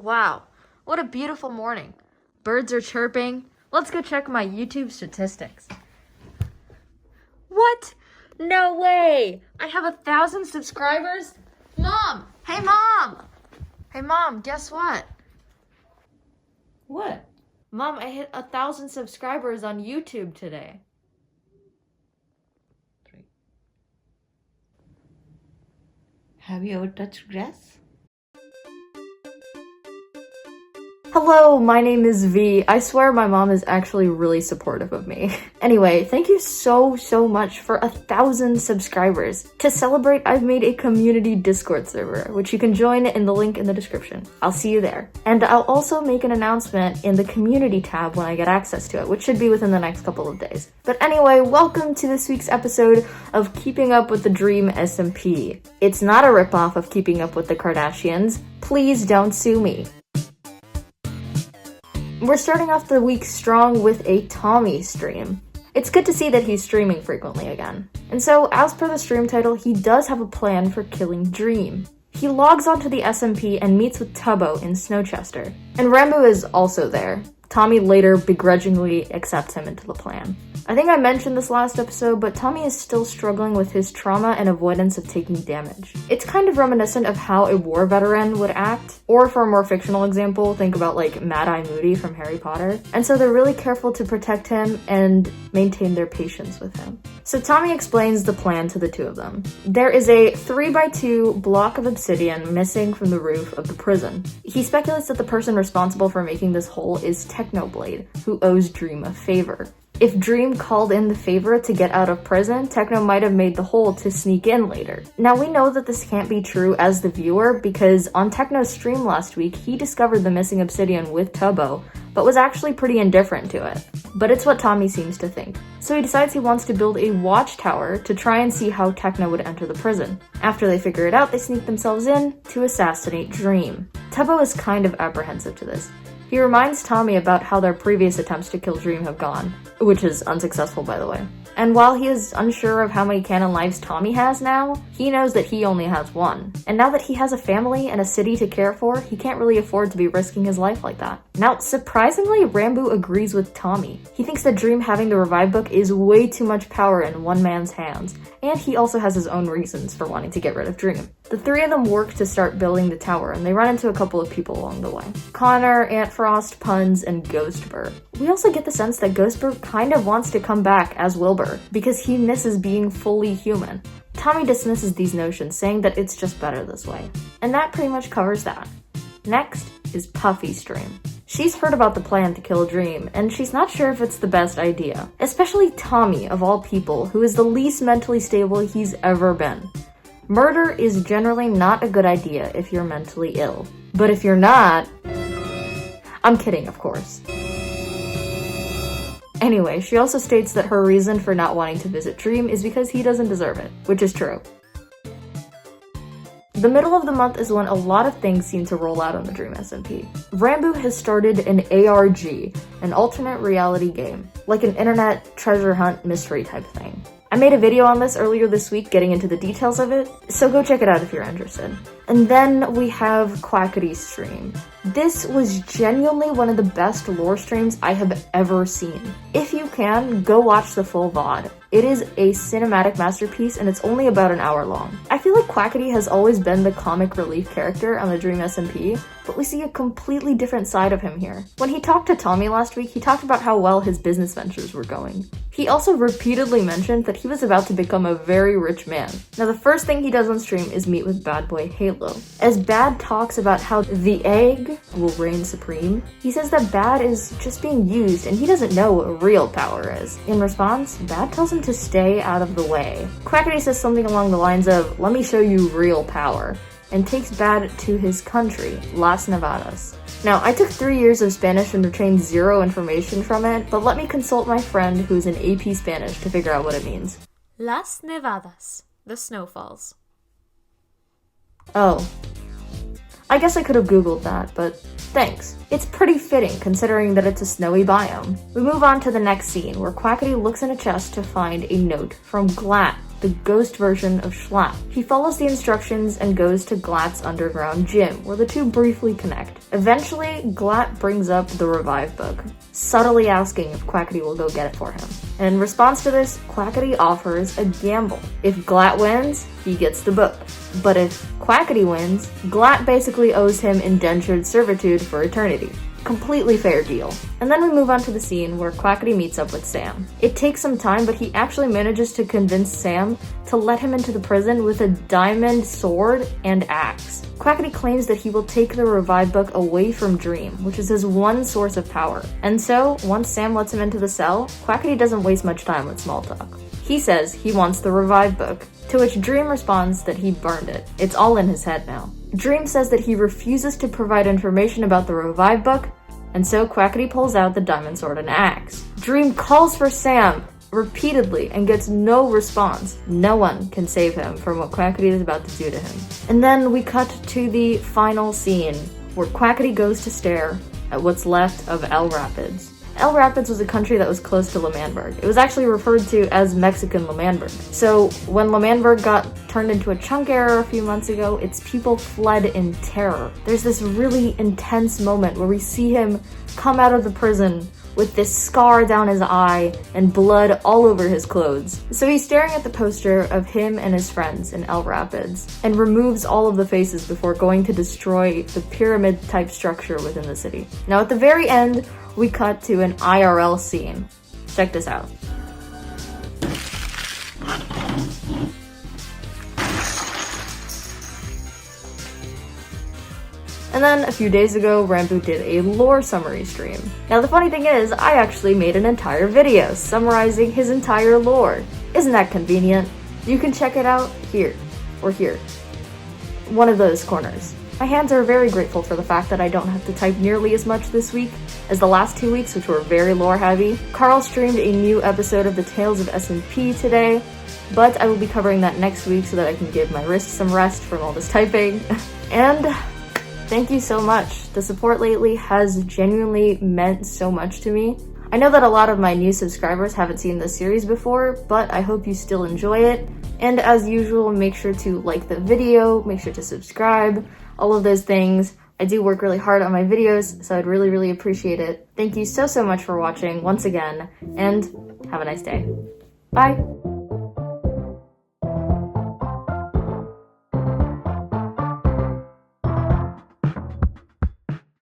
Wow, what a beautiful morning. Birds are chirping. Let's go check my YouTube statistics. What? No way! I have 1,000 subscribers? Mom! Hey, Mom! Hey, Mom, guess what? What? Mom, I hit 1,000 subscribers on YouTube today. Have you ever touched grass? Hello, my name is V. I swear my mom is actually really supportive of me. Anyway, thank you so much for 1,000 subscribers. To celebrate, I've made a community Discord server, which you can join in the link in the description. I'll see you there. And I'll also make an announcement in the community tab when I get access to it, which should be within the next couple of days. But anyway, welcome to this week's episode of Keeping Up with the Dream SMP. It's not a ripoff of Keeping Up with the Kardashians. Please don't sue me. We're starting off the week strong with a Tommy stream. It's good to see that he's streaming frequently again. And so, as per the stream title, he does have a plan for killing Dream. He logs onto the SMP and meets with Tubbo in Snowchester. And Rambo is also there. Tommy later begrudgingly accepts him into the plan. I think I mentioned this last episode, but Tommy is still struggling with his trauma and avoidance of taking damage. It's kind of reminiscent of how a war veteran would act, or for a more fictional example, think about like Mad-Eye Moody from Harry Potter. And so they're really careful to protect him and maintain their patience with him. So Tommy explains the plan to the two of them. There is a 3x2 block of obsidian missing from the roof of the prison. He speculates that the person responsible for making this hole is Technoblade, who owes Dream a favor. If Dream called in the favor to get out of prison, Techno might have made the hole to sneak in later. Now we know that this can't be true as the viewer because on Techno's stream last week, he discovered the missing obsidian with Tubbo, but was actually pretty indifferent to it. But it's what Tommy seems to think. So he decides he wants to build a watchtower to try and see how Techno would enter the prison. After they figure it out, they sneak themselves in to assassinate Dream. Tubbo is kind of apprehensive to this. He reminds Tommy about how their previous attempts to kill Dream have gone, which is unsuccessful by the way. And while he is unsure of how many canon lives Tommy has now, he knows that he only has one. And now that he has a family and a city to care for, he can't really afford to be risking his life like that. Now, surprisingly, Rambo agrees with Tommy. He thinks that Dream having the revive book is way too much power in one man's hands, and he also has his own reasons for wanting to get rid of Dream. The three of them work to start building the tower, and they run into a couple of people along the way. Connor, Aunt Frost, Puns, and Ghostbur. We also get the sense that Ghostbur kind of wants to come back as Wilbur, because he misses being fully human. Tommy dismisses these notions, saying that it's just better this way. And that pretty much covers that. Next is Puffy's stream. She's heard about the plan to kill Dream, and she's not sure if it's the best idea. Especially Tommy, of all people, who is the least mentally stable he's ever been. Murder is generally not a good idea if you're mentally ill. But if you're not... I'm kidding, of course. Anyway, she also states that her reason for not wanting to visit Dream is because he doesn't deserve it, which is true. The middle of the month is when a lot of things seem to roll out on the Dream SMP. Rambo has started an ARG, an alternate reality game, like an internet treasure hunt mystery type thing. I made a video on this earlier this week getting into the details of it, so go check it out if you're interested. And then we have Quackity's stream. This was genuinely one of the best lore streams I have ever seen. If you can, go watch the full VOD. It is a cinematic masterpiece and it's only about an hour long. I feel like Quackity has always been the comic relief character on the Dream SMP, but we see a completely different side of him here. When he talked to Tommy last week, he talked about how well his business ventures were going. He also repeatedly mentioned that he was about to become a very rich man. Now the first thing he does on stream is meet with Bad Boy Halo. As Bad talks about how the egg will reign supreme, he says that Bad is just being used and he doesn't know what real power is. In response, Bad tells him to stay out of the way. Quackity says something along the lines of, "Let me show you real power," and takes Bad to his country, Las Nevadas. Now, I took 3 years of Spanish and retained zero information from it, but let me consult my friend who's in AP Spanish to figure out what it means. Las Nevadas, the snowfalls. Oh. I guess I could have googled that, but thanks. It's pretty fitting considering that it's a snowy biome. We move on to the next scene, where Quackity looks in a chest to find a note from Glat. the ghost version of Schlatt. He follows the instructions and goes to Glatt's underground gym, where the two briefly connect. Eventually, Glatt brings up the Revive book, subtly asking if Quackity will go get it for him. And in response to this, Quackity offers a gamble. If Glatt wins, he gets the book. But if Quackity wins, Glatt basically owes him indentured servitude for eternity. Completely fair deal. And then we move on to the scene where Quackity meets up with Sam. It takes some time, but he actually manages to convince Sam to let him into the prison with a diamond sword and axe. Quackity claims that he will take the Revive book away from Dream, which is his one source of power. And so, once Sam lets him into the cell, Quackity doesn't waste much time with small talk. He says he wants the Revive book, to which Dream responds that he burned it. It's all in his head now. Dream says that he refuses to provide information about the Revive book, and so Quackity pulls out the diamond sword and axe. Dream calls for Sam repeatedly and gets no response. No one can save him from what Quackity is about to do to him. And then we cut to the final scene, where Quackity goes to stare at what's left of El Rapids. El Rapids was a country that was close to L'Manberg. It was actually referred to as Mexican L'Manberg. So when L'Manberg got turned into a chunk error a few months ago, its people fled in terror. There's this really intense moment where we see him come out of the prison with this scar down his eye and blood all over his clothes. So he's staring at the poster of him and his friends in El Rapids and removes all of the faces before going to destroy the pyramid-type structure within the city. Now at the very end, we cut to an IRL scene. Check this out. And then a few days ago, Ramboot did a lore summary stream. Now the funny thing is, I actually made an entire video summarizing his entire lore. Isn't that convenient? You can check it out here, or here. One of those corners. My hands are very grateful for the fact that I don't have to type nearly as much this week as the last 2 weeks, which were very lore heavy. Carl streamed a new episode of the Tales of dsmp today, but I will be covering that next week so that I can give my wrist some rest from all this typing. And thank you so much. The support lately has genuinely meant so much to me. I know that a lot of my new subscribers haven't seen this series before, but I hope you still enjoy it. And as usual, make sure to like the video, make sure to subscribe, all of those things. I do work really hard on my videos, so I'd really, really appreciate it. Thank you so much for watching once again, and have a nice day. Bye!